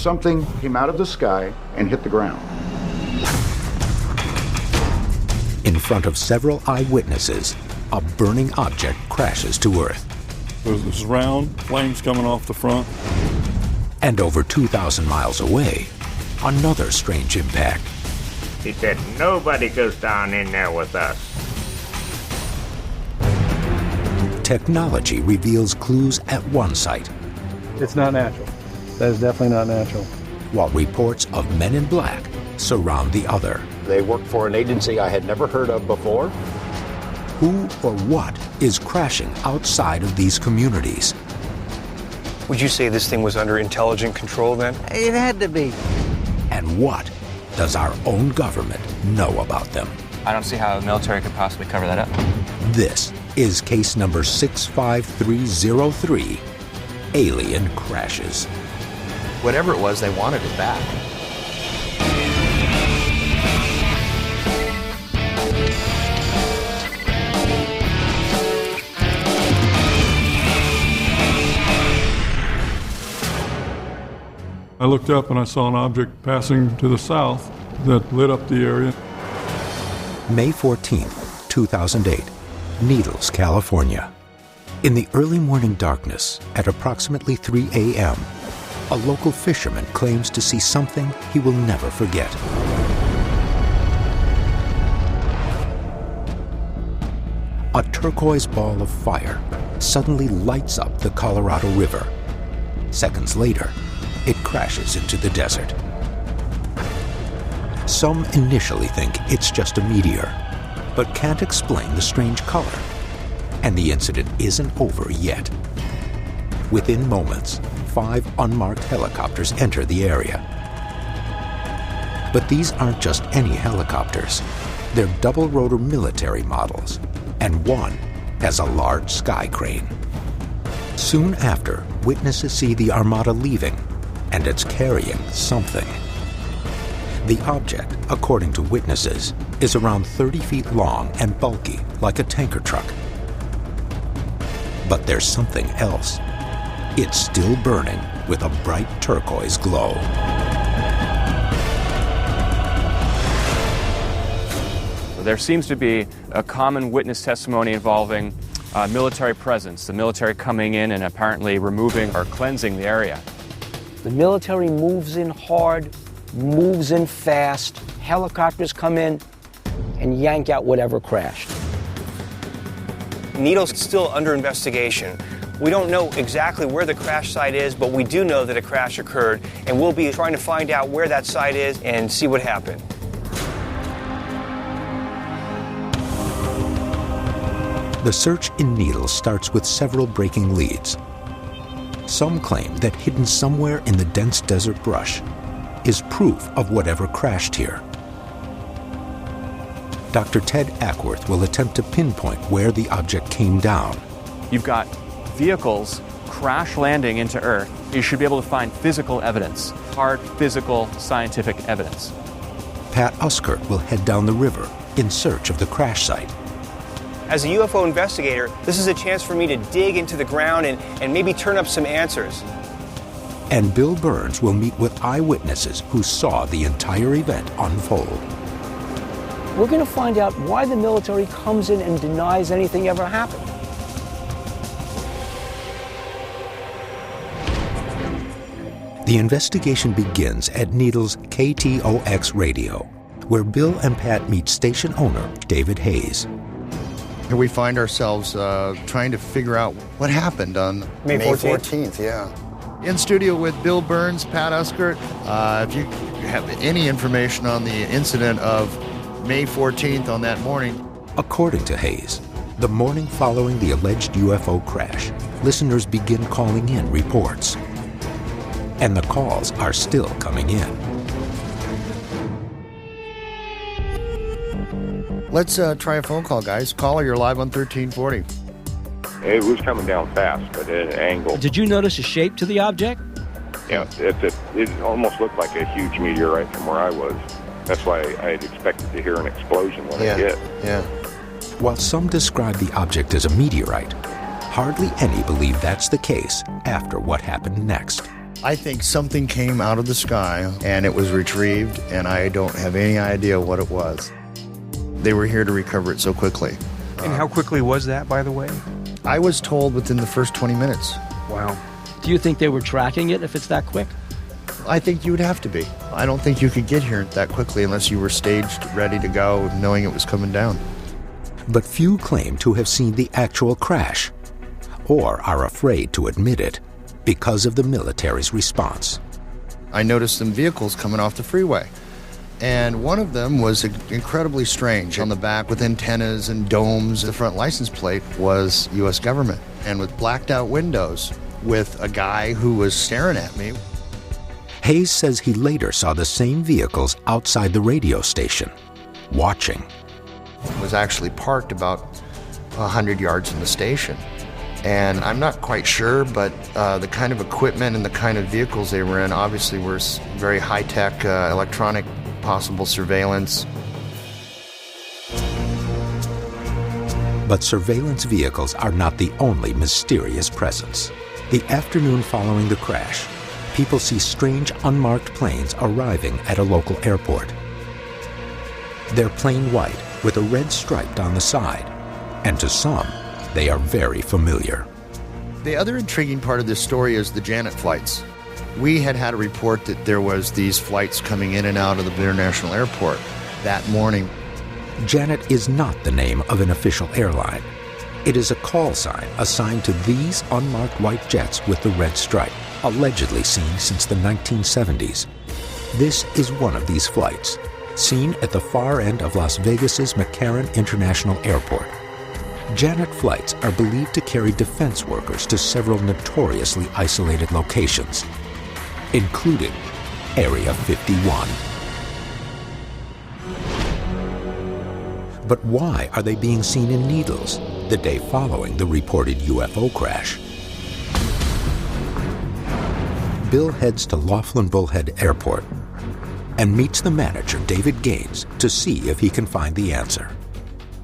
something came out of the sky and hit the ground. In front of several eyewitnesses, a burning object crashes to Earth. There's this round, flames coming off the front. And over 2,000 miles away, another strange impact. He said, nobody goes down in there with us. Technology reveals clues at one site. It's not natural. That is definitely not natural. While reports of men in black surround the other. They work for an agency I had never heard of before. Who or what is crashing outside of these communities? Would you say this thing was under intelligent control then? It had to be. And what does our own government know about them? I don't see how the military could possibly cover that up. This is case number 65303, Alien Crashes. Whatever it was, they wanted it back. I looked up and I saw an object passing to the south that lit up the area. May 14th, 2008, Needles, California. In the early morning darkness, at approximately 3 a.m., a local fisherman claims to see something he will never forget. A turquoise ball of fire suddenly lights up the Colorado River. Seconds later, it crashes into the desert. Some initially think it's just a meteor, but can't explain the strange color. And the incident isn't over yet. Within moments, 5 unmarked helicopters enter the area. But these aren't just any helicopters. They're double-rotor military models, and one has a large sky crane. Soon after, witnesses see the armada leaving, and it's carrying something. The object, according to witnesses, is around 30 feet long and bulky, like a tanker truck. But there's something else. It's still burning with a bright turquoise glow. There seems to be a common witness testimony involving military presence, the military coming in and apparently removing or cleansing the area. The military moves in hard, moves in fast. Helicopters come in and yank out whatever crashed. Needles is still under investigation. We don't know exactly where the crash site is, but we do know that a crash occurred, and we'll be trying to find out where that site is and see what happened. The search in Needles starts with several breaking leads. Some claim that hidden somewhere in the dense desert brush is proof of whatever crashed here. Dr. Ted Ackworth will attempt to pinpoint where the object came down. You've got vehicles crash landing into Earth. You should be able to find physical evidence, hard physical scientific evidence. Pat Uskert will head down the river in search of the crash site. As a UFO investigator, this is a chance for me to dig into the ground and maybe turn up some answers. And Bill Burns will meet with eyewitnesses who saw the entire event unfold. We're going to find out why the military comes in and denies anything ever happened. The investigation begins at Needles' KTOX radio, where Bill and Pat meet station owner David Hayes. Here we find ourselves trying to figure out what happened on May 14th, yeah. In studio with Bill Burns, Pat Uskert. If you have any information on the incident of May 14th on that morning. According to Hayes, the morning following the alleged UFO crash, listeners begin calling in reports. And the calls are still coming in. Let's try a phone call, guys. Caller, you're live on 1340. It was coming down fast, but at an angle. Did you notice a shape to the object? Yeah, it almost looked like a huge meteorite from where I was. That's why I had expected to hear an explosion when I did. Yeah. While some describe the object as a meteorite, hardly any believe that's the case after what happened next. I think something came out of the sky and it was retrieved, and I don't have any idea what it was. They were here to recover it so quickly. And how quickly was that, by the way? I was told within the first 20 minutes. Wow. Do you think they were tracking it if it's that quick? I think you would have to be. I don't think you could get here that quickly unless you were staged, ready to go, knowing it was coming down. But few claim to have seen the actual crash, or are afraid to admit it because of the military's response. I noticed some vehicles coming off the freeway, and one of them was incredibly strange. On the back with antennas and domes, the front license plate was U.S. government, and with blacked out windows, with a guy who was staring at me. Hayes says he later saw the same vehicles outside the radio station, watching. It was actually parked about 100 yards from the station. And I'm not quite sure, but the kind of equipment and the kind of vehicles they were in obviously were very high-tech, electronic, possible surveillance. But surveillance vehicles are not the only mysterious presence. The afternoon following the crash, people see strange unmarked planes arriving at a local airport. They're plain white with a red stripe down the side, and to some, they are very familiar. The other intriguing part of this story is the Janet flights. We had a report that there was these flights coming in and out of the international airport that morning. Janet is not the name of an official airline. It is a call sign assigned to these unmarked white jets with the red stripe, allegedly seen since the 1970s. This is one of these flights, seen at the far end of Las Vegas's McCarran International Airport. Janet flights are believed to carry defense workers to several notoriously isolated locations, including Area 51. But why are they being seen in Needles the day following the reported UFO crash? Bill heads to Laughlin Bullhead Airport and meets the manager, David Gaines, to see if he can find the answer.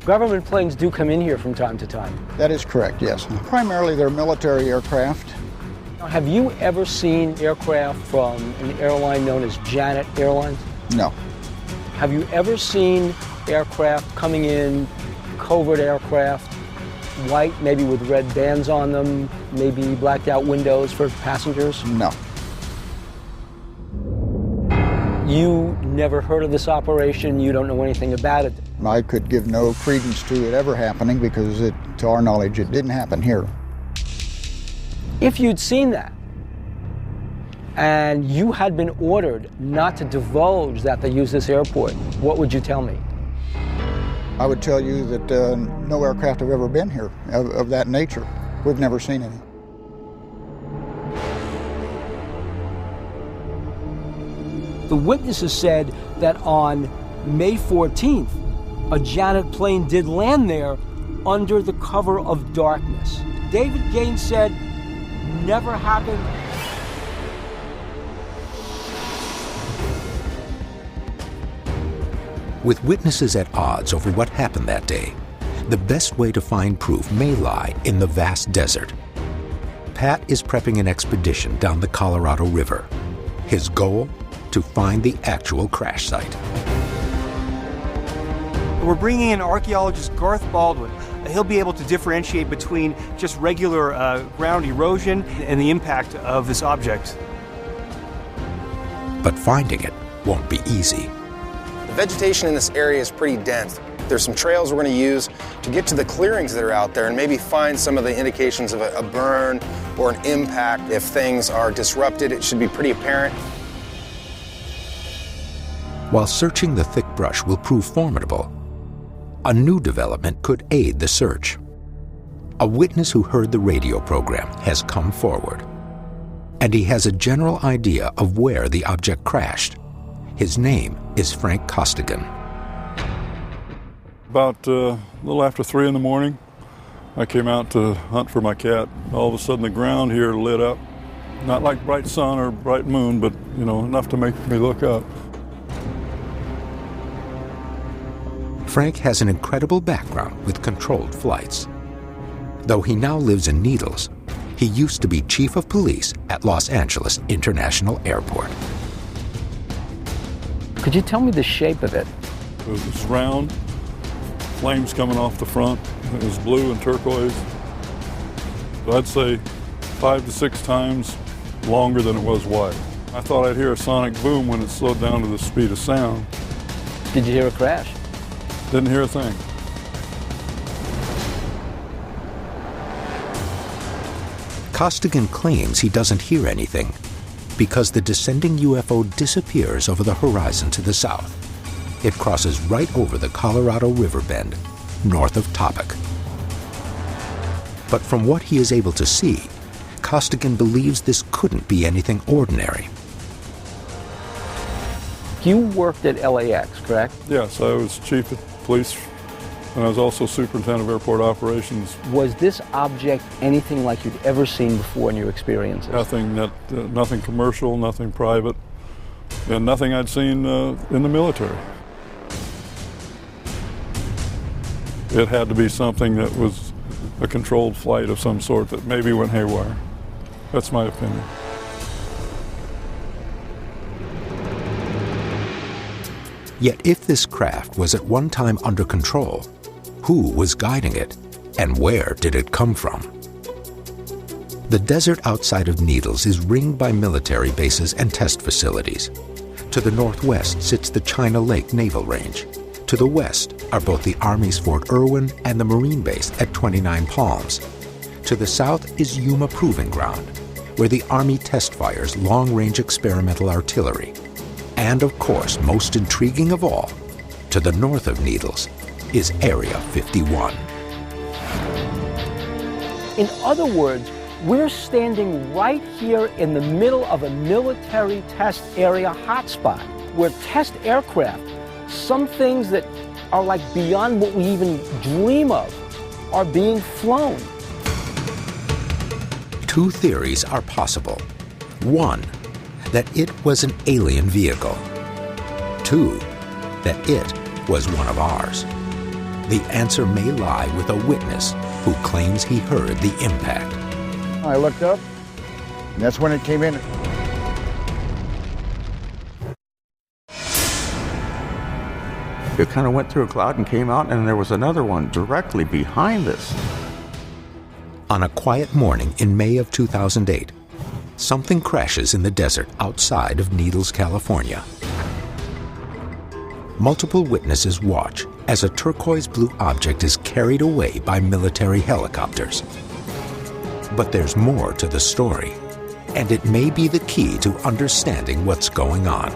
Government planes do come in here from time to time. That is correct, yes. Primarily they're military aircraft. Now, have you ever seen aircraft from an airline known as Janet Airlines? No. Have you ever seen aircraft coming in, covert aircraft, white, maybe with red bands on them, maybe blacked out windows for passengers? No. You never heard of this operation, you don't know anything about it? I could give no credence to it ever happening because, to our knowledge, it didn't happen here. If you'd seen that, and you had been ordered not to divulge that they use this airport, what would you tell me? I would tell you that no aircraft have ever been here of that nature. We've never seen any. The witnesses said that on May 14th, a Janet plane did land there under the cover of darkness. David Gaines said, never happened. With witnesses at odds over what happened that day, the best way to find proof may lie in the vast desert. Pat is prepping an expedition down the Colorado River. His goal? To find the actual crash site. We're bringing in archaeologist Garth Baldwin. He'll be able to differentiate between just regular ground erosion and the impact of this object. But finding it won't be easy. The vegetation in this area is pretty dense. There's some trails we're going to use to get to the clearings that are out there and maybe find some of the indications of a burn or an impact. If things are disrupted, it should be pretty apparent. While searching the thick brush will prove formidable, a new development could aid the search. A witness who heard the radio program has come forward, and he has a general idea of where the object crashed. His name is Frank Costigan. About a little after 3 in the morning, I came out to hunt for my cat. All of a sudden the ground here lit up. Not like bright sun or bright moon, but enough to make me look up. Frank has an incredible background with controlled flights. Though he now lives in Needles, He used to be chief of police at Los Angeles International Airport. Could you tell me the shape of it? It was round, flames coming off the front. It was blue and turquoise. So I'd say 5 to 6 times longer than it was wide. I thought I'd hear a sonic boom when it slowed down to the speed of sound. Did you hear a crash? Didn't hear a thing. Costigan claims he doesn't hear anything because the descending UFO disappears over the horizon to the south. It crosses right over the Colorado River bend, north of Topic. But from what he is able to see, Costigan believes this couldn't be anything ordinary. You worked at LAX, correct? Yes, I was chief of police, and I was also superintendent of airport operations. Was this object anything like you'd ever seen before in your experiences? Nothing commercial, nothing private, and nothing I'd seen in the military. It had to be something that was a controlled flight of some sort that maybe went haywire. That's my opinion. Yet if this craft was at one time under control, who was guiding it, and where did it come from? The desert outside of Needles is ringed by military bases and test facilities. To the northwest sits the China Lake Naval Range. To the west are both the Army's Fort Irwin and the Marine Base at 29 Palms. To the south is Yuma Proving Ground, where the Army test fires long-range experimental artillery. And of course, most intriguing of all, to the north of Needles is Area 51. In other words, we're standing right here in the middle of a military test area hotspot, where test aircraft, some things that are like beyond what we even dream of, are being flown. Two theories are possible. One, that it was an alien vehicle. Two, that it was one of ours. The answer may lie with a witness who claims he heard the impact. I looked up, and that's when it came in. It kind of went through a cloud and came out, and there was another one directly behind this. On a quiet morning in May of 2008, something crashes in the desert outside of Needles, California. Multiple witnesses watch as a turquoise blue object is carried away by military helicopters. But there's more to the story, and it may be the key to understanding what's going on.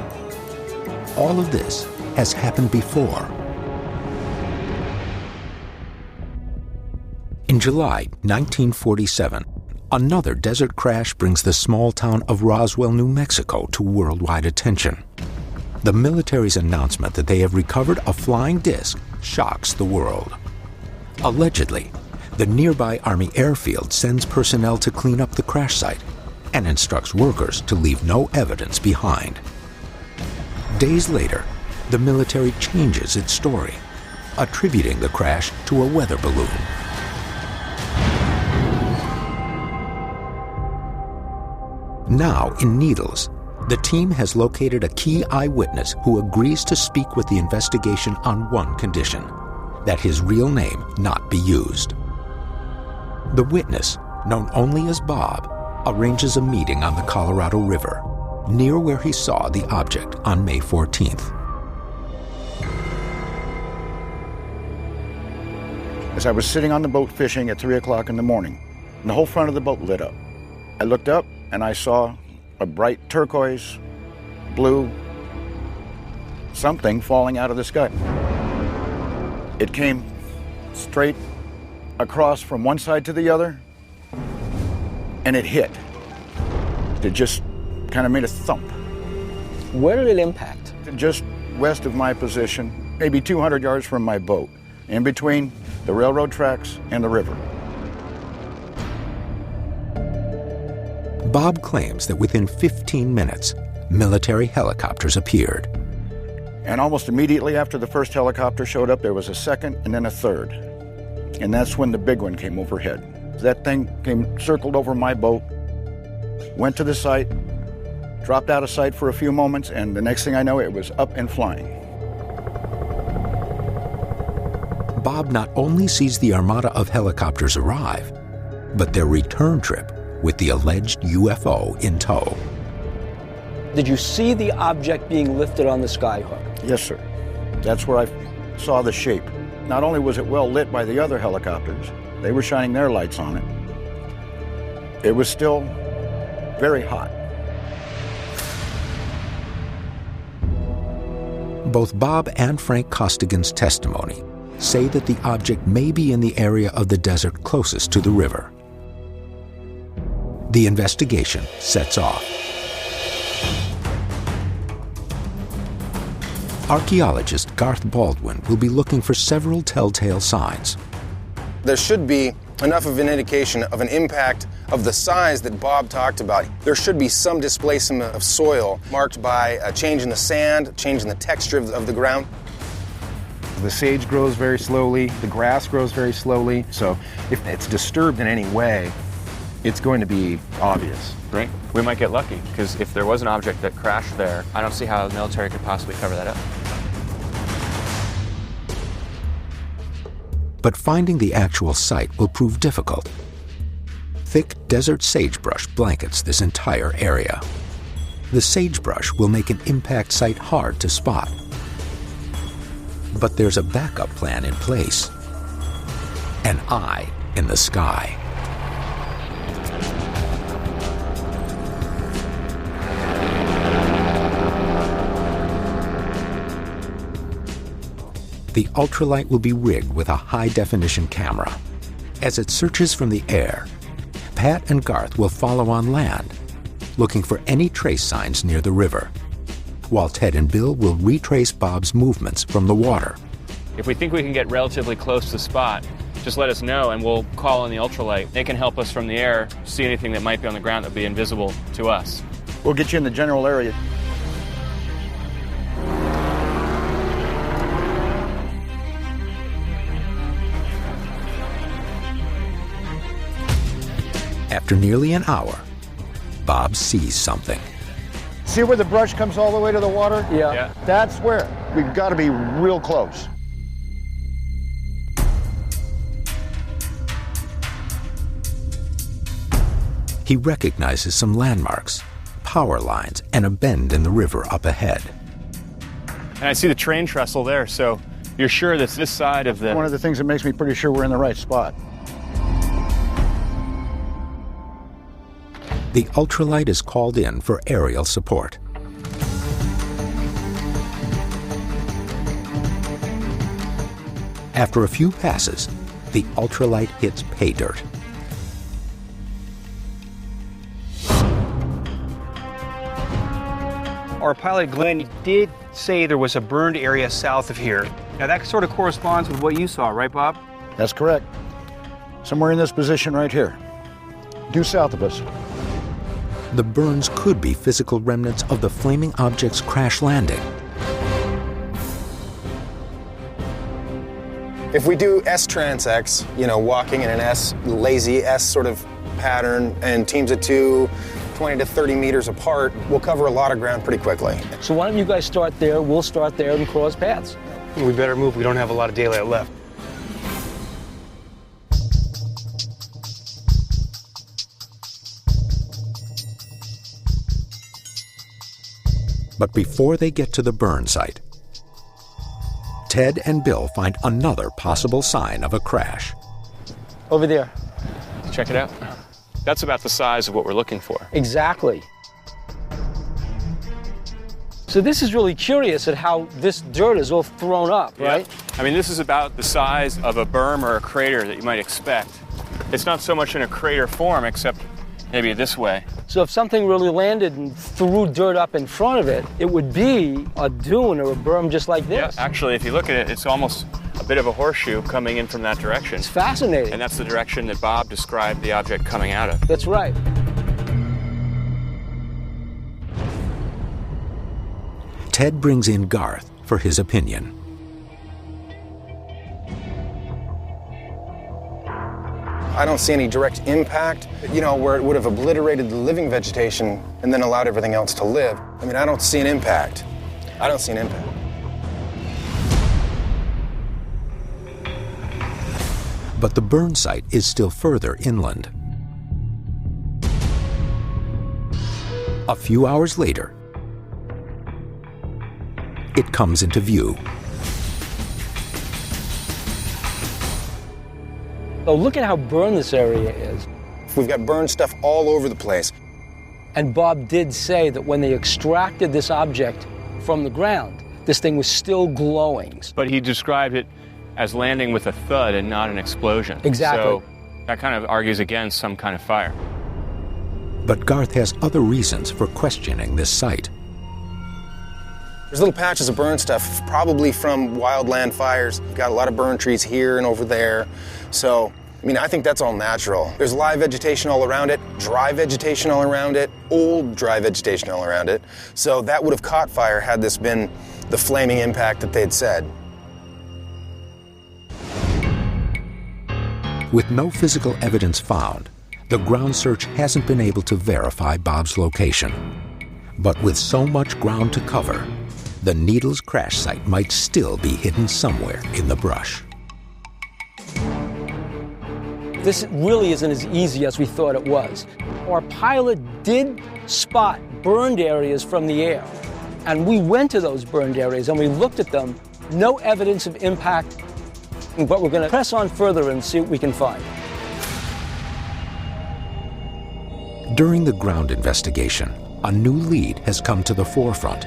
All of this has happened before. In July 1947, another desert crash brings the small town of Roswell, New Mexico to worldwide attention. The military's announcement that they have recovered a flying disc shocks the world. Allegedly, the nearby Army airfield sends personnel to clean up the crash site and instructs workers to leave no evidence behind. Days later, the military changes its story, attributing the crash to a weather balloon. Now in Needles, the team has located a key eyewitness who agrees to speak with the investigation on one condition: that his real name not be used. The witness, known only as Bob, arranges a meeting on the Colorado River, near where he saw the object on May 14th. As I was sitting on the boat fishing at 3 o'clock in the morning, and the whole front of the boat lit up. I looked up and I saw a bright turquoise, blue, something falling out of the sky. It came straight across from one side to the other, and it hit. It just kind of made a thump. Where did it impact? Just west of my position, maybe 200 yards from my boat, in between the railroad tracks and the river. Bob claims that within 15 minutes, military helicopters appeared. And almost immediately after the first helicopter showed up, there was a second and then a third. And that's when the big one came overhead. That thing circled over my boat, went to the site, dropped out of sight for a few moments, and the next thing I know, it was up and flying. Bob not only sees the armada of helicopters arrive, but their return trip with the alleged UFO in tow. Did you see the object being lifted on the skyhook? Yes, sir. That's where I saw the shape. Not only was it well lit by the other helicopters, they were shining their lights on it. It was still very hot. Both Bob and Frank Costigan's testimony say that the object may be in the area of the desert closest to the river. The investigation sets off. Archaeologist Garth Baldwin will be looking for several telltale signs. There should be enough of an indication of an impact of the size that Bob talked about. There should be some displacement of soil marked by a change in the sand, change in the texture of the ground. The sage grows very slowly, the grass grows very slowly, so if it's disturbed in any way, it's going to be obvious. Right? We might get lucky, because if there was an object that crashed there, I don't see how the military could possibly cover that up. But finding the actual site will prove difficult. Thick desert sagebrush blankets this entire area. The sagebrush will make an impact site hard to spot. But there's a backup plan in place. An eye in the sky. The ultralight will be rigged with a high-definition camera. As it searches from the air, Pat and Garth will follow on land, looking for any trace signs near the river, while Ted and Bill will retrace Bob's movements from the water. If we think we can get relatively close to the spot, just let us know and we'll call on the ultralight. They can help us from the air see anything that might be on the ground that would be invisible to us. We'll get you in the general area. After nearly an hour, Bob sees something. See where the brush comes all the way to the water? Yeah. That's where. We've got to be real close. He recognizes some landmarks, power lines, and a bend in the river up ahead. And I see the train trestle there, so you're sure that's this side of the... One of the things that makes me pretty sure we're in the right spot. The ultralight is called in for aerial support. After a few passes, the ultralight hits pay dirt. Our pilot, Glenn, did say there was a burned area south of here. Now that sort of corresponds with what you saw, right, Bob? That's correct. Somewhere in this position right here, due south of us. The burns could be physical remnants of the flaming object's crash landing. If we do S-Trans-X, walking in an S, lazy S sort of pattern, and teams of two, 20 to 30 meters apart, we'll cover a lot of ground pretty quickly. So why don't you guys start there, we'll start there and cross paths. We better move, we don't have a lot of daylight left. But before they get to the burn site, Ted and Bill find another possible sign of a crash. Over there. Check it out. That's about the size of what we're looking for. Exactly. So this is really curious at how this dirt is all thrown up, right? I mean, this is about the size of a berm or a crater that you might expect. It's not so much in a crater form, except maybe this way. So if something really landed and threw dirt up in front of it, it would be a dune or a berm just like this. Yeah, actually, if you look at it, it's almost a bit of a horseshoe coming in from that direction. It's fascinating. And that's the direction that Bob described the object coming out of. That's right. Ted brings in Garth for his opinion. I don't see any direct impact, where it would have obliterated the living vegetation and then allowed everything else to live. I mean, I don't see an impact. I don't see an impact. But the burn site is still further inland. A few hours later, it comes into view. So look at how burned this area is. We've got burned stuff all over the place. And Bob did say that when they extracted this object from the ground, this thing was still glowing. But he described it as landing with a thud and not an explosion. Exactly. So that kind of argues against some kind of fire. But Garth has other reasons for questioning this site. There's little patches of burn stuff, probably from wildland fires. We've got a lot of burn trees here and over there. So, I think that's all natural. There's live vegetation all around it, dry vegetation all around it, old dry vegetation all around it. So that would have caught fire had this been the flaming impact that they'd said. With no physical evidence found, the ground search hasn't been able to verify Bob's location. But with so much ground to cover, the Needles crash site might still be hidden somewhere in the brush. This really isn't as easy as we thought it was. Our pilot did spot burned areas from the air, and we went to those burned areas and we looked at them. No evidence of impact, but we're going to press on further and see what we can find. During the ground investigation, a new lead has come to the forefront.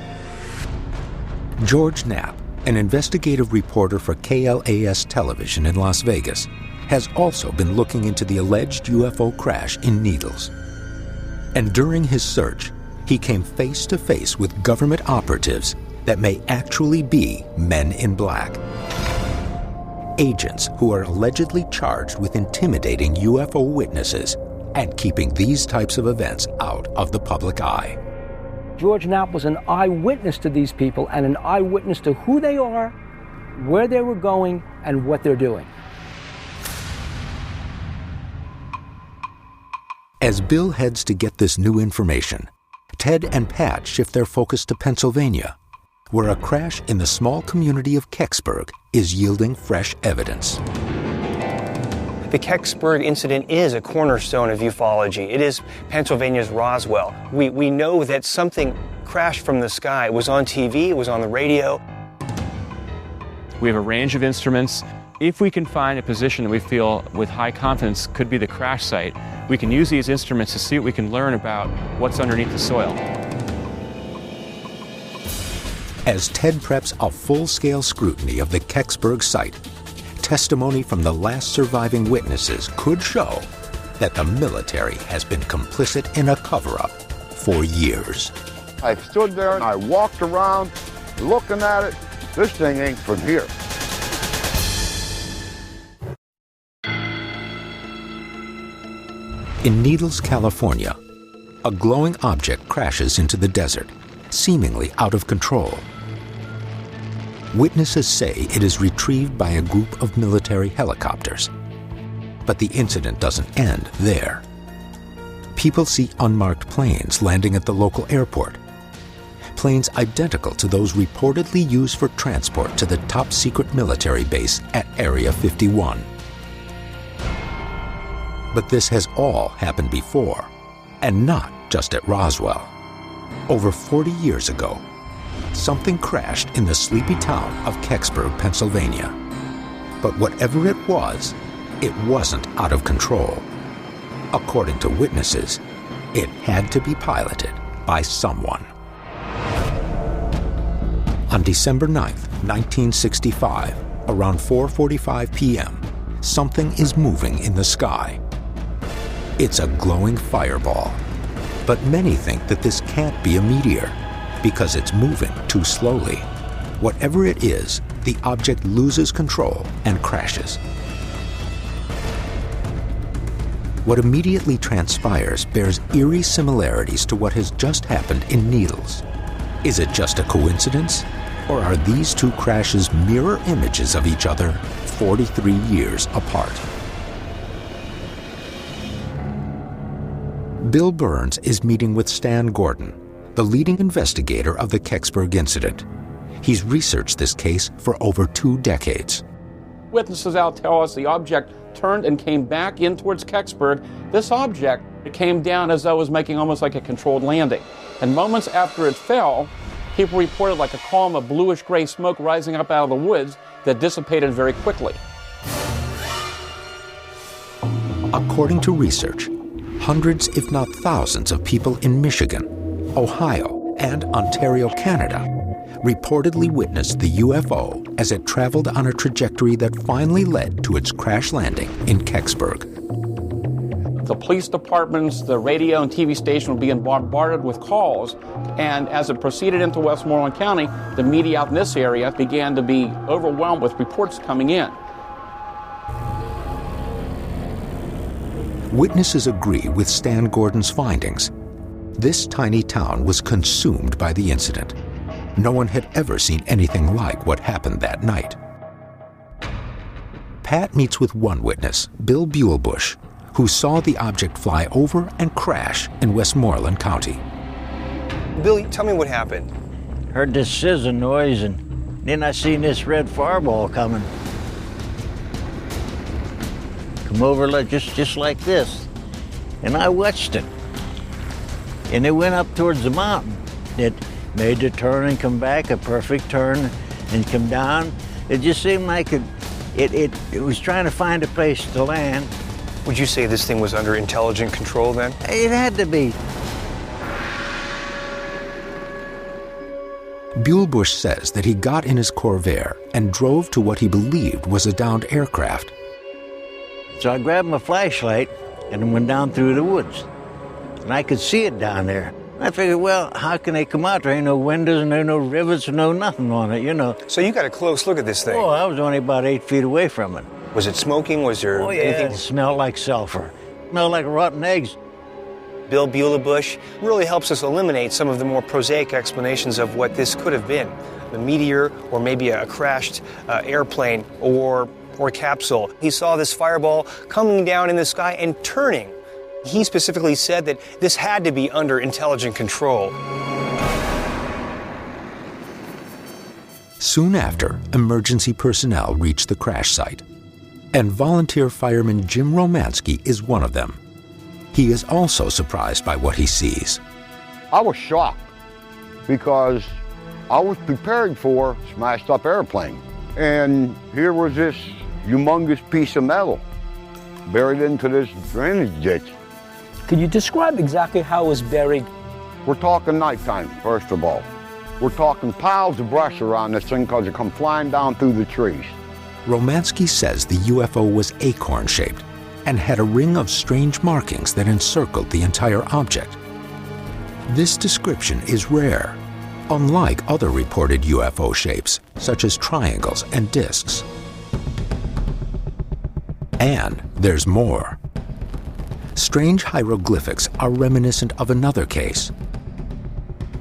George Knapp, an investigative reporter for KLAS television in Las Vegas, has also been looking into the alleged UFO crash in Needles. And during his search, he came face to face with government operatives that may actually be men in black. Agents who are allegedly charged with intimidating UFO witnesses and keeping these types of events out of the public eye. George Knapp was an eyewitness to these people and an eyewitness to who they are, where they were going, and what they're doing. As Bill heads to get this new information, Ted and Pat shift their focus to Pennsylvania, where a crash in the small community of Kecksburg is yielding fresh evidence. The Kecksburg incident is a cornerstone of ufology. It is Pennsylvania's Roswell. We know that something crashed from the sky. It was on TV, it was on the radio. We have a range of instruments. If we can find a position that we feel with high confidence could be the crash site, we can use these instruments to see what we can learn about what's underneath the soil. As Ted preps a full-scale scrutiny of the Kecksburg site, testimony from the last surviving witnesses could show that the military has been complicit in a cover-up for years. I stood there and I walked around looking at it. This thing ain't from here. In Needles, California, a glowing object crashes into the desert, seemingly out of control. Witnesses say it is retrieved by a group of military helicopters. But the incident doesn't end there. People see unmarked planes landing at the local airport. Planes identical to those reportedly used for transport to the top-secret military base at Area 51. But this has all happened before, and not just at Roswell. Over 40 years ago, something crashed in the sleepy town of Kecksburg, Pennsylvania. But whatever it wasn't out of control. According to witnesses, it had to be piloted by someone. On December 9th, 1965, around 4:45 p.m., something is moving in the sky. It's a glowing fireball, but many think that this can't be a meteor because it's moving too slowly. Whatever it is, the object loses control and crashes. What immediately transpires bears eerie similarities to what has just happened in Needles. Is it just a coincidence, or are these two crashes mirror images of each other 43 years apart? Bill Burns is meeting with Stan Gordon, the leading investigator of the Kecksburg incident. He's researched this case for over 2 decades. Witnesses out tell us the object turned and came back in towards Kecksburg. This object, it came down as though it was making almost like a controlled landing. And moments after it fell, people reported like a column of bluish-gray smoke rising up out of the woods that dissipated very quickly. According to research, hundreds, if not thousands, of people in Michigan, Ohio, and Ontario, Canada, reportedly witnessed the UFO as it traveled on a trajectory that finally led to its crash landing in Kecksburg. The police departments, the radio and TV station were being bombarded with calls, and as it proceeded into Westmoreland County, the media out in this area began to be overwhelmed with reports coming in. Witnesses agree with Stan Gordon's findings. This tiny town was consumed by the incident. No one had ever seen anything like what happened that night. Pat meets with one witness, Bill Buellbush, who saw the object fly over and crash in Westmoreland County. Bill, tell me what happened. Heard this sizzling noise, and then I seen this red fireball coming. Come over like just like this, and I watched it. And it went up towards the mountain. It made the turn and come back, a perfect turn, and come down. It just seemed like it was trying to find a place to land. Would you say this thing was under intelligent control then? It had to be. Buellbush says that he got in his Corvair and drove to what he believed was a downed aircraft. So I grabbed my flashlight and went down through the woods. And I could see it down there. I figured, well, how can they come out? There ain't no windows and there ain't no rivets and no nothing on it, you know. So you got a close look at this thing? Oh, I was only about 8 feet away from it. Was it smoking? Was there anything? It smelled like sulfur. It smelled like rotten eggs. Bill Buellbush really helps us eliminate some of the more prosaic explanations of what this could have been. A meteor, or maybe a crashed airplane, or capsule. He saw this fireball coming down in the sky and turning. He specifically said that this had to be under intelligent control. Soon after, emergency personnel reached the crash site, and volunteer fireman Jim Romansky is one of them. He is also surprised by what he sees. I was shocked because I was prepared for a smashed up airplane. And here was this humongous piece of metal buried into this drainage ditch. Could you describe exactly how it was buried? We're talking nighttime, first of all. We're talking piles of brush around this thing because it come flying down through the trees. Romansky says the UFO was acorn-shaped and had a ring of strange markings that encircled the entire object. This description is rare, unlike other reported UFO shapes, such as triangles and discs. And there's more. Strange hieroglyphics are reminiscent of another case.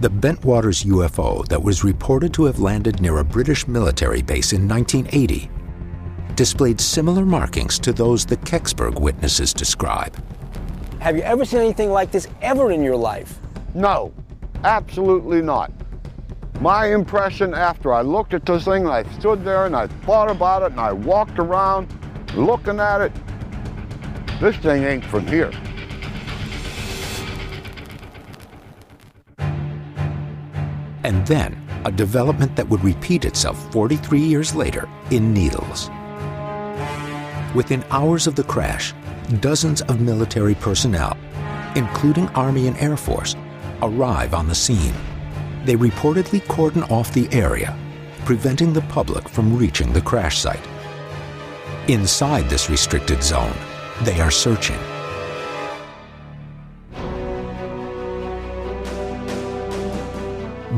The Bentwaters UFO that was reported to have landed near a British military base in 1980 displayed similar markings to those the Kecksburg witnesses describe. Have you ever seen anything like this ever in your life? No, absolutely not. My impression after I looked at this thing, I stood there and I thought about it and I walked around looking at it, this thing ain't from here. And then, a development that would repeat itself 43 years later in Needles. Within hours of the crash, dozens of military personnel, including Army and Air Force, arrive on the scene. They reportedly cordon off the area, preventing the public from reaching the crash site. Inside this restricted zone, they are searching.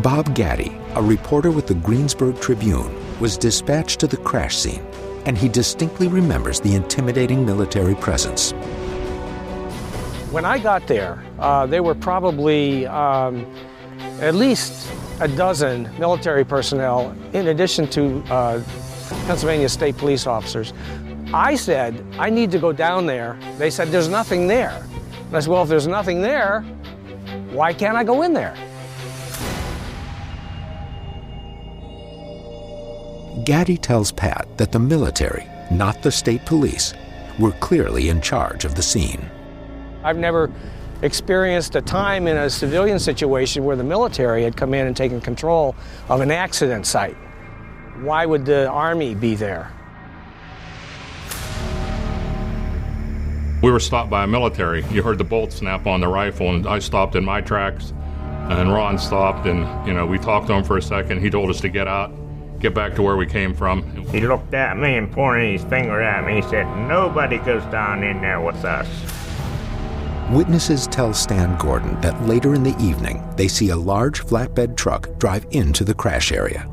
Bob Gaddy, a reporter with the Greensburg Tribune, was dispatched to the crash scene, and he distinctly remembers the intimidating military presence. When I got there, there were probably at least a dozen military personnel, in addition to Pennsylvania State Police officers. I said, I need to go down there. They said, there's nothing there. And I said, well, if there's nothing there, why can't I go in there? Gaddy tells Pat that the military, not the state police, were clearly in charge of the scene. I've never experienced a time in a civilian situation where the military had come in and taken control of an accident site. Why would the Army be there? We were stopped by a military. You heard the bolt snap on the rifle, and I stopped in my tracks, and Ron stopped, and we talked to him for a second. He told us to get out, get back to where we came from. He looked at me and pointed his finger at me. He said, "Nobody goes down in there with us." Witnesses tell Stan Gordon that later in the evening, they see a large flatbed truck drive into the crash area.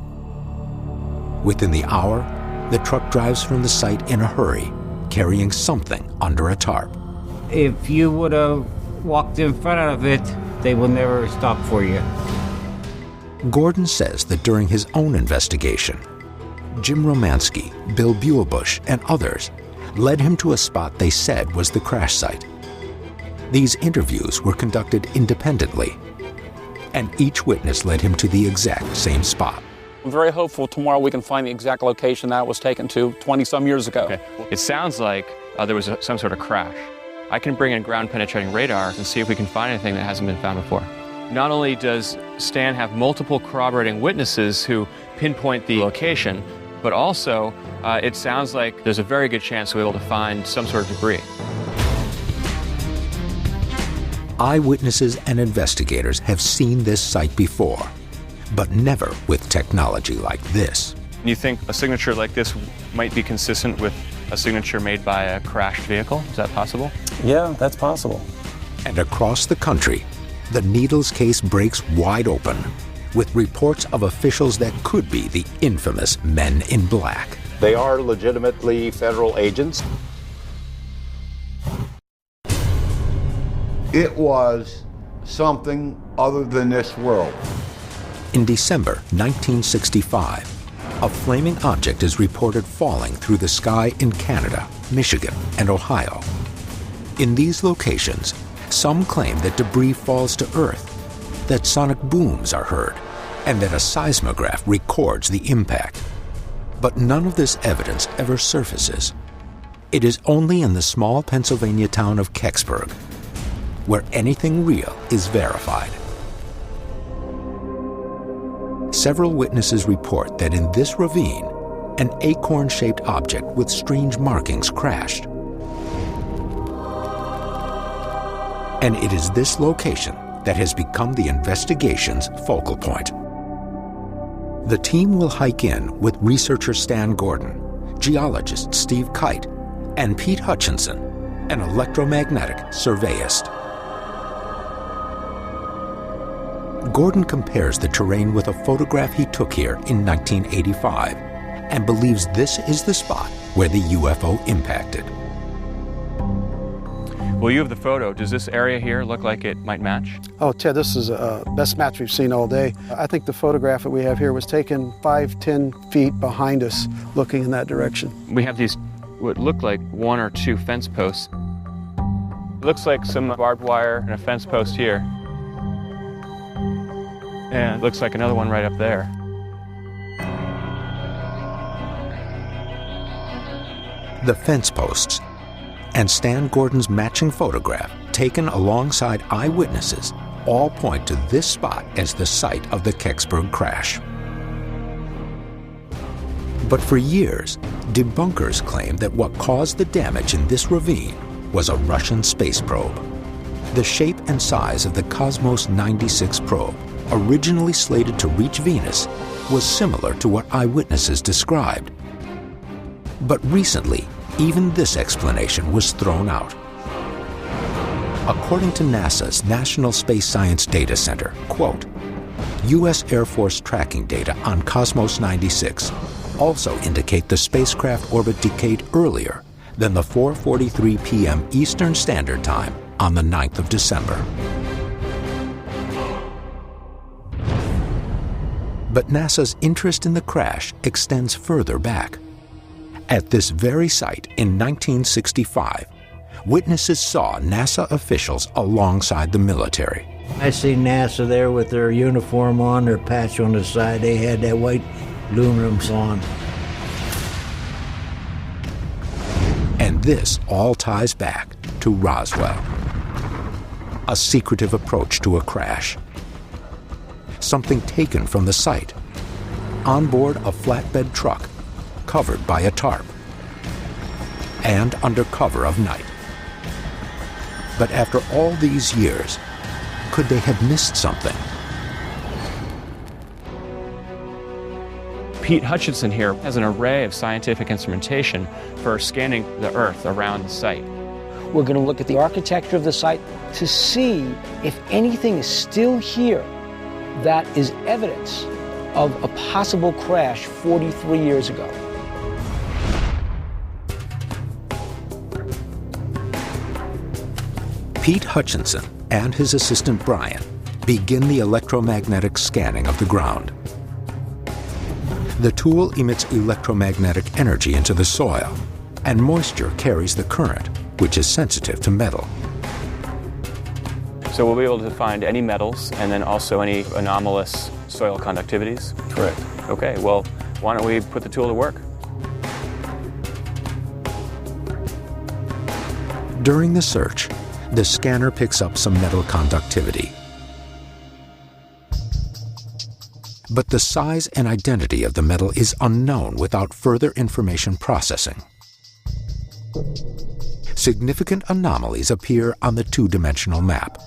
Within the hour, the truck drives from the site in a hurry, carrying something under a tarp. If you would have walked in front of it, they would never stop for you. Gordon says that during his own investigation, Jim Romansky, Bill Buellbush, and others led him to a spot they said was the crash site. These interviews were conducted independently, and each witness led him to the exact same spot. I'm very hopeful tomorrow we can find the exact location that was taken to 20-some years ago. Okay. It sounds like there was some sort of crash. I can bring in ground-penetrating radar and see if we can find anything that hasn't been found before. Not only does Stan have multiple corroborating witnesses who pinpoint the location, but also it sounds like there's a very good chance we'll be able to find some sort of debris. Eyewitnesses and investigators have seen this site before, but never with technology like this. You think a signature like this might be consistent with a signature made by a crashed vehicle? Is that possible? Yeah, that's possible. And across the country, the Needles case breaks wide open with reports of officials that could be the infamous Men in Black. They are legitimately federal agents. It was something other than this world. In December 1965, a flaming object is reported falling through the sky in Canada, Michigan, and Ohio. In these locations, some claim that debris falls to Earth, that sonic booms are heard, and that a seismograph records the impact. But none of this evidence ever surfaces. It is only in the small Pennsylvania town of Kecksburg where anything real is verified. Several witnesses report that in this ravine, an acorn-shaped object with strange markings crashed. And it is this location that has become the investigation's focal point. The team will hike in with researcher Stan Gordon, geologist Steve Kite, and Pete Hutchinson, an electromagnetic surveyist. Gordon compares the terrain with a photograph he took here in 1985 and believes this is the spot where the UFO impacted. Well, you have the photo. Does this area here look like it might match? Oh, Ted, this is the best match we've seen all day. I think the photograph that we have here was taken 5-10 feet behind us, looking in that direction. We have these, what look like 1 or 2 fence posts. It looks like some barbed wire and a fence post here. And it looks like another one right up there. The fence posts and Stan Gordon's matching photograph, taken alongside eyewitnesses, all point to this spot as the site of the Kecksburg crash. But for years, debunkers claimed that what caused the damage in this ravine was a Russian space probe. The shape and size of the Cosmos 96 probe, originally slated to reach Venus, was similar to what eyewitnesses described. But recently, even this explanation was thrown out. According to NASA's National Space Science Data Center, quote, U.S. Air Force tracking data on Cosmos 96 also indicate the spacecraft orbit decayed earlier than the 4:43 p.m. Eastern Standard Time on the 9th of December. But NASA's interest in the crash extends further back. At this very site in 1965, witnesses saw NASA officials alongside the military. I see NASA there with their uniform on, their patch on the side. They had that white aluminum on. And this all ties back to Roswell. A secretive approach to a crash. Something taken from the site, on board a flatbed truck, covered by a tarp, and under cover of night. But after all these years, could they have missed something? Pete Hutchinson here has an array of scientific instrumentation for scanning the Earth around the site. We're going to look at the architecture of the site to see if anything is still here that is evidence of a possible crash 43 years ago. Pete Hutchinson and his assistant Brian begin the electromagnetic scanning of the ground. The tool emits electromagnetic energy into the soil, and moisture carries the current, which is sensitive to metal. So we'll be able to find any metals and then also any anomalous soil conductivities? Correct. Okay, well, why don't we put the tool to work? During the search, the scanner picks up some metal conductivity. But the size and identity of the metal is unknown without further information processing. Significant anomalies appear on the two-dimensional map.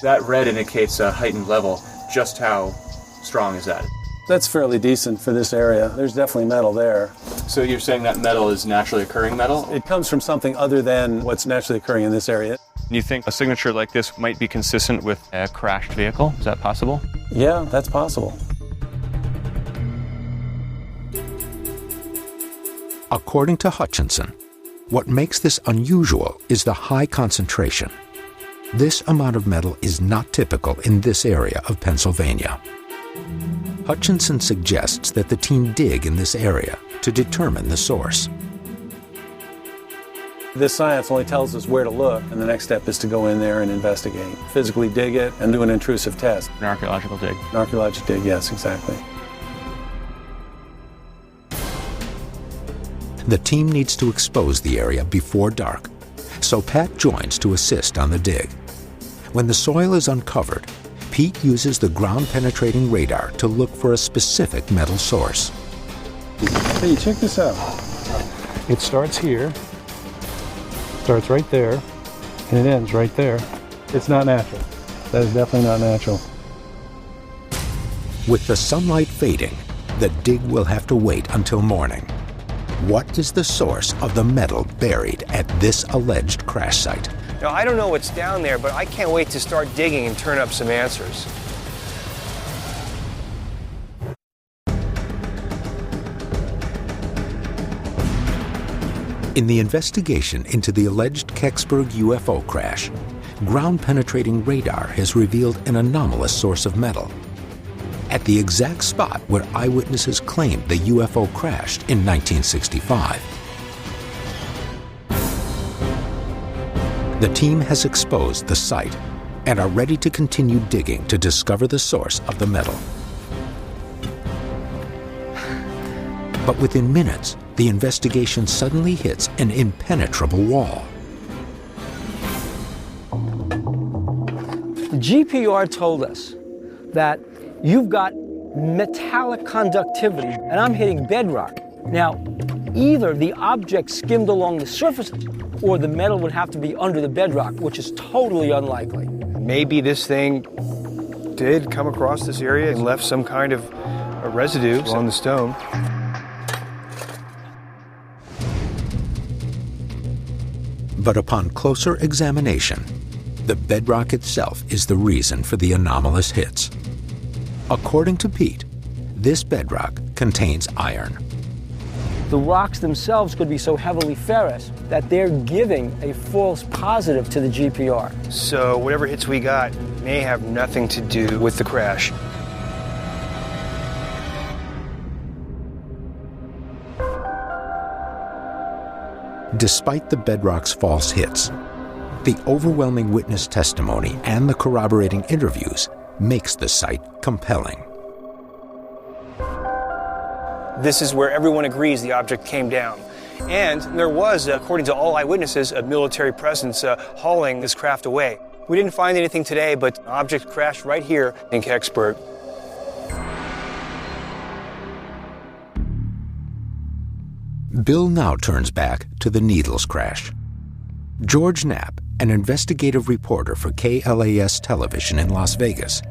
That red indicates a heightened level. Just how strong is that? That's fairly decent for this area. There's definitely metal there. So you're saying that metal is naturally occurring metal? It comes from something other than what's naturally occurring in this area. You think a signature like this might be consistent with a crashed vehicle? Is that possible? Yeah, that's possible. According to Hutchinson, what makes this unusual is the high concentration. This amount of metal is not typical in this area of Pennsylvania. Hutchinson suggests that the team dig in this area to determine the source. This science only tells us where to look, and the next step is to go in there and investigate. Physically dig it and do an intrusive test. An archaeological dig. An archaeological dig, yes, exactly. The team needs to expose the area before dark, so Pat joins to assist on the dig. When the soil is uncovered, Pete uses the ground-penetrating radar to look for a specific metal source. Hey, check this out. It starts here, starts right there, and it ends right there. It's not natural. That is definitely not natural. With the sunlight fading, the dig will have to wait until morning. What is the source of the metal buried at this alleged crash site? Now, I don't know what's down there, but I can't wait to start digging and turn up some answers. In the investigation into the alleged Kecksburg UFO crash, ground-penetrating radar has revealed an anomalous source of metal at the exact spot where eyewitnesses claimed the UFO crashed in 1965. The team has exposed the site and are ready to continue digging to discover the source of the metal. But within minutes, the investigation suddenly hits an impenetrable wall. The GPR told us that you've got metallic conductivity, and I'm hitting bedrock. Now, either the object skimmed along the surface, or the metal would have to be under the bedrock, which is totally unlikely. Maybe this thing did come across this area and left some kind of a residue on the stone. But upon closer examination, the bedrock itself is the reason for the anomalous hits. According to Pete, this bedrock contains iron. The rocks themselves could be so heavily ferrous that they're giving a false positive to the GPR. So whatever hits we got may have nothing to do with the crash. Despite the bedrock's false hits, the overwhelming witness testimony and the corroborating interviews makes the site compelling. This is where everyone agrees the object came down. And there was, according to all eyewitnesses, a military presence hauling this craft away. We didn't find anything today, but the object crashed right here in Kecksburg. Bill now turns back to the Needles crash. George Knapp, an investigative reporter for KLAS television in Las Vegas,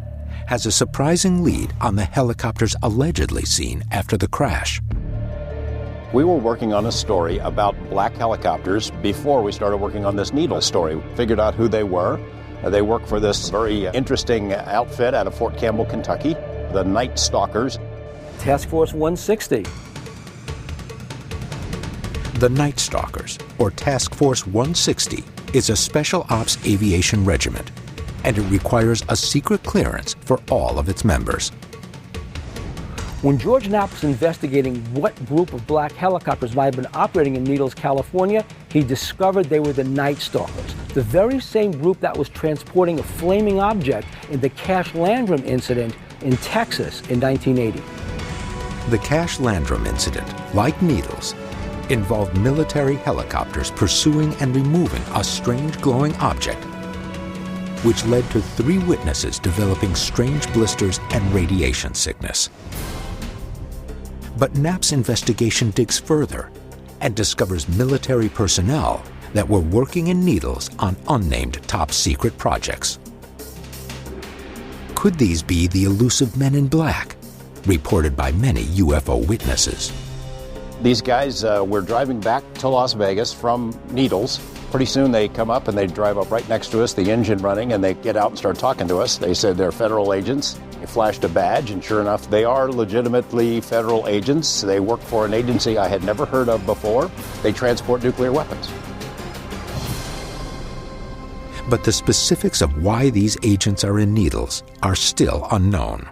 has a surprising lead on the helicopters allegedly seen after the crash. We were working on a story about black helicopters before we started working on this Needles story. Figured out who they were. They work for this very interesting outfit out of Fort Campbell, Kentucky, the Night Stalkers. Task Force 160. The Night Stalkers, or Task Force 160, is a special ops aviation regiment, and it requires a secret clearance for all of its members. When George Knapp was investigating what group of black helicopters might have been operating in Needles, California, he discovered they were the Night Stalkers, the very same group that was transporting a flaming object in the Cash Landrum incident in Texas in 1980. The Cash Landrum incident, like Needles, involved military helicopters pursuing and removing a strange glowing object, which led to 3 witnesses developing strange blisters and radiation sickness. But Knapp's investigation digs further and discovers military personnel that were working in Needles on unnamed top-secret projects. Could these be the elusive men in black, reported by many UFO witnesses? These guys were driving back to Las Vegas from Needles. Pretty soon they come up and they drive up right next to us, the engine running, and they get out and start talking to us. They said they're federal agents. They flashed a badge, and sure enough, they are legitimately federal agents. They work for an agency I had never heard of before. They transport nuclear weapons. But the specifics of why these agents are in Needles are still unknown.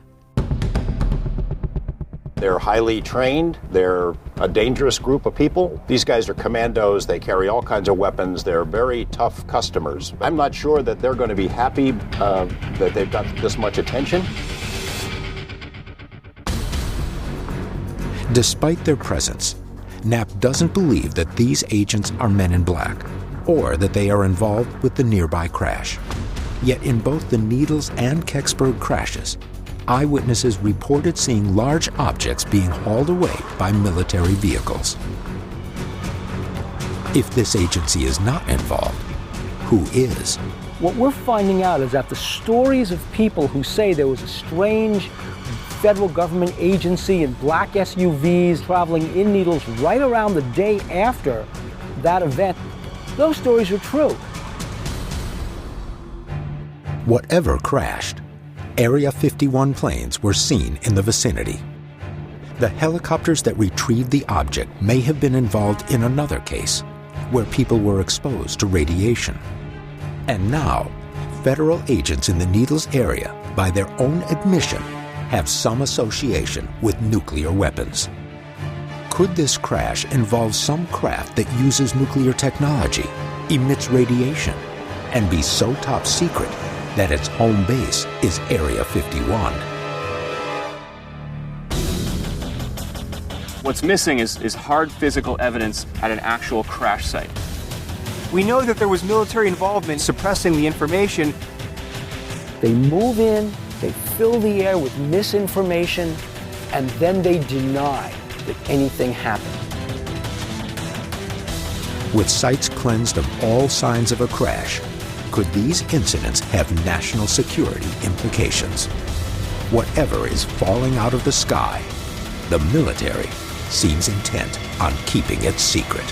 They're highly trained. They're a dangerous group of people. These guys are commandos. They carry all kinds of weapons. They're very tough customers. I'm not sure that they're going to be happy that they've got this much attention. Despite their presence, Knapp doesn't believe that these agents are men in black or that they are involved with the nearby crash. Yet in both the Needles and Kecksburg crashes, eyewitnesses reported seeing large objects being hauled away by military vehicles. If this agency is not involved, who is? What we're finding out is that the stories of people who say there was a strange federal government agency in black SUVs traveling in Needles right around the day after that event, those stories are true. Whatever crashed, Area 51 planes were seen in the vicinity. The helicopters that retrieved the object may have been involved in another case, where people were exposed to radiation. And now, federal agents in the Needles area, by their own admission, have some association with nuclear weapons. Could this crash involve some craft that uses nuclear technology, emits radiation, and be so top secret that its home base is Area 51? What's missing is hard physical evidence at an actual crash site. We know that there was military involvement suppressing the information. They move in, they fill the air with misinformation, and then they deny that anything happened. With sites cleansed of all signs of a crash, could these incidents have national security implications? Whatever is falling out of the sky, the military seems intent on keeping it secret.